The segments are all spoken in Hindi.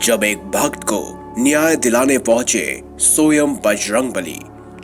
जब एक भक्त को न्याय दिलाने पहुंचे स्वयं बजरंगबली।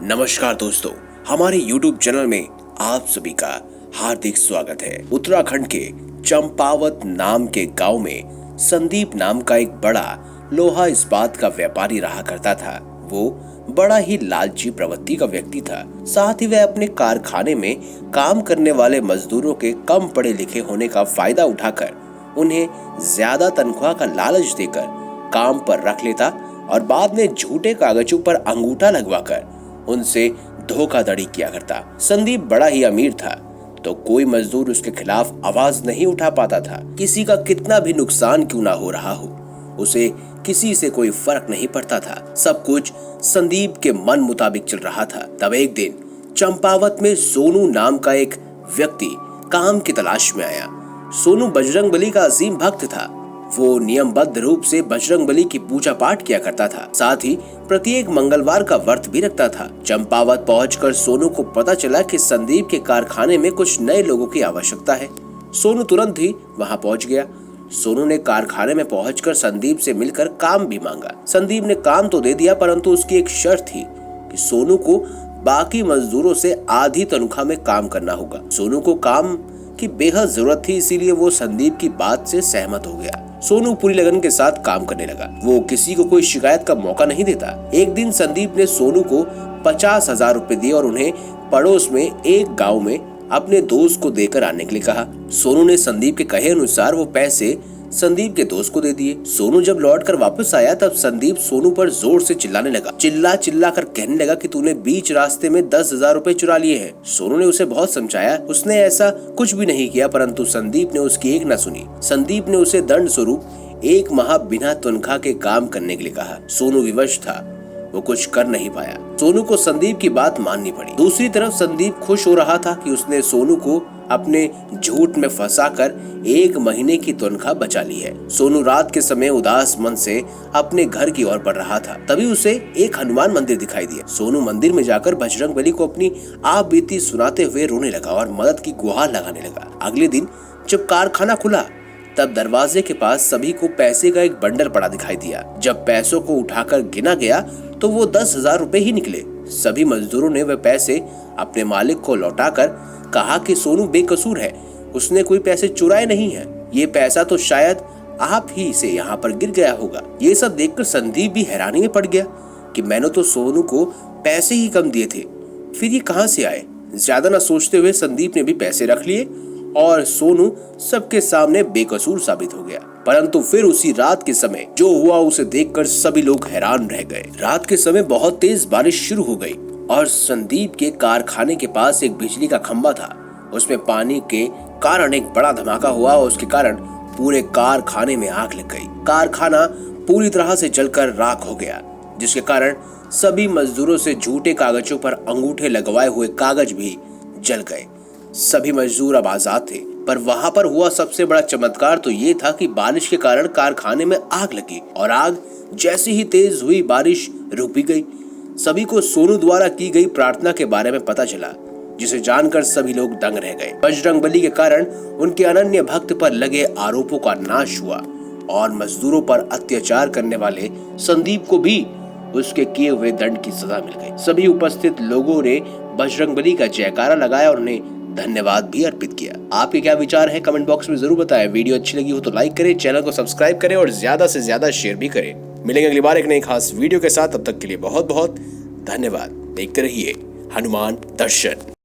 नमस्कार दोस्तों, हमारे YouTube चैनल में आप सभी का हार्दिक स्वागत है। उत्तराखंड के चंपावत नाम के गांव में संदीप नाम का एक बड़ा लोहा इस्पात का व्यापारी रहा करता था। वो बड़ा ही लालची प्रवृत्ति का व्यक्ति था। साथ ही वह अपने कारखाने में काम करने वाले मजदूरों के कम पढ़े लिखे होने का फायदा उठाकर उन्हें ज्यादा तनख्वाह का लालच देकर काम पर रख लेता और बाद में झूठे कागजों पर अंगूठा लगवाकर उनसे धोखाधड़ी किया करता। संदीप बड़ा ही अमीर था तो कोई मजदूर उसके खिलाफ आवाज नहीं उठा पाता था। किसी का कितना भी नुकसान क्यों ना हो रहा हो, उसे किसी से कोई फर्क नहीं पड़ता था। सब कुछ संदीप के मन मुताबिक चल रहा था। तब एक दिन चंपावत में सोनू नाम का एक व्यक्ति काम की तलाश में आया। सोनू बजरंगबली का अजीम भक्त था। वो नियमबद्ध रूप से बजरंगबली की पूजा पाठ किया करता था। साथ ही प्रत्येक मंगलवार का व्रत भी रखता था। चंपावत पहुंचकर सोनू को पता चला कि संदीप के कारखाने में कुछ नए लोगों की आवश्यकता है। सोनू तुरंत ही वहां पहुंच गया। सोनू ने कारखाने में पहुंचकर संदीप से मिलकर काम भी मांगा। संदीप ने काम तो दे दिया, परंतु उसकी एक शर्त थी कि सोनू को बाकी मजदूरों से आधी तनख्वाह में काम करना होगा। सोनू को काम की बेहद जरूरत थी, इसीलिए वो संदीप की बात से सहमत हो गया। सोनू पूरी लगन के साथ काम करने लगा। वो किसी को कोई शिकायत का मौका नहीं देता। एक दिन संदीप ने सोनू को 50,000 रुपए दिए और उन्हें पड़ोस में एक गांव में अपने दोस्त को देकर आने के लिए कहा। सोनू ने संदीप के कहे अनुसार वो पैसे संदीप के दोस्त को दे दिए। सोनू जब लौटकर वापस आया तब संदीप सोनू पर जोर से चिल्लाने लगा। चिल्ला कर कहने लगा कि तूने बीच रास्ते में 10,000 रुपए चुरा लिए हैं। सोनू ने उसे बहुत समझाया। उसने ऐसा कुछ भी नहीं किया, परंतु संदीप ने उसकी एक न सुनी। संदीप ने उसे दंड स्वरूप 1 माह बिना तनख्वाह के काम करने के लिए कहा। सोनू विवश था, वो कुछ कर नहीं पाया। सोनू को संदीप की बात माननी पड़ी। दूसरी तरफ संदीप खुश हो रहा था कि उसने सोनू को अपने झूठ में फंसाकर 1 महीने की तनख्वाह बचा ली है। सोनू रात के समय उदास मन से अपने घर की ओर बढ़ रहा था। तभी उसे एक हनुमान मंदिर दिखाई दिया। सोनू मंदिर में जाकर बजरंगबली को अपनी आप बीती सुनाते हुए रोने लगा और मदद की गुहार लगाने लगा। अगले दिन जब कारखाना खुला तब दरवाजे के पास सभी को पैसे का एक बंडल पड़ा दिखाई दिया। जब पैसों को उठाकर गिना गया तो वो 10,000 रुपए ही निकले। सभी मजदूरों ने वह पैसे अपने मालिक को लौटाकर कहा कि सोनू बेकसूर है, उसने कोई पैसे चुराए नहीं है। ये पैसा तो शायद आप ही से यहाँ पर गिर गया होगा। ये सब देखकर संदीप भी हैरानी में पड़ गया कि मैंने तो सोनू को पैसे ही कम दिए थे, फिर ये कहाँ से आए। ज्यादा न सोचते हुए संदीप ने भी पैसे रख लिए और सोनू सबके सामने बेकसूर साबित हो गया। परंतु फिर उसी रात के समय जो हुआ उसे देखकर सभी लोग हैरान रह गए। रात के समय बहुत तेज बारिश शुरू हो गई और संदीप के कारखाने के पास एक बिजली का खंभा था। उसमें पानी के कारण एक बड़ा धमाका हुआ और उसके कारण पूरे कारखाने में आग लग गई। कारखाना पूरी तरह से जलकर राख हो गया, जिसके कारण सभी मजदूरों से झूठे कागजों पर अंगूठे लगवाए हुए कागज भी जल गए। सभी मजदूर अब आजाद थे। पर वहां पर हुआ सबसे बड़ा चमत्कार तो ये था कि बारिश के कारण कारखाने में आग लगी और आग जैसे ही तेज हुई बारिश रुक भी गई। सभी को सोनू द्वारा की गई प्रार्थना के बारे में पता चला, जिसे जानकर सभी लोग दंग रह गए। बजरंगबली के कारण उनके अनन्य भक्त पर लगे आरोपों का नाश हुआ और मजदूरों पर अत्याचार करने वाले संदीप को भी उसके किए हुए दंड की सजा मिल गई। सभी उपस्थित लोगों ने बजरंगबली का जयकारा लगाया और उन्हें धन्यवाद भी अर्पित किया। आपके क्या विचार है कमेंट बॉक्स में जरूर बताएं। वीडियो अच्छी लगी हो तो लाइक करें, चैनल को सब्सक्राइब करें और ज्यादा से ज्यादा शेयर भी करें। मिलेंगे अगली बार एक नई खास वीडियो के साथ। तब तक के लिए बहुत बहुत धन्यवाद। देखते रहिए हनुमान दर्शन।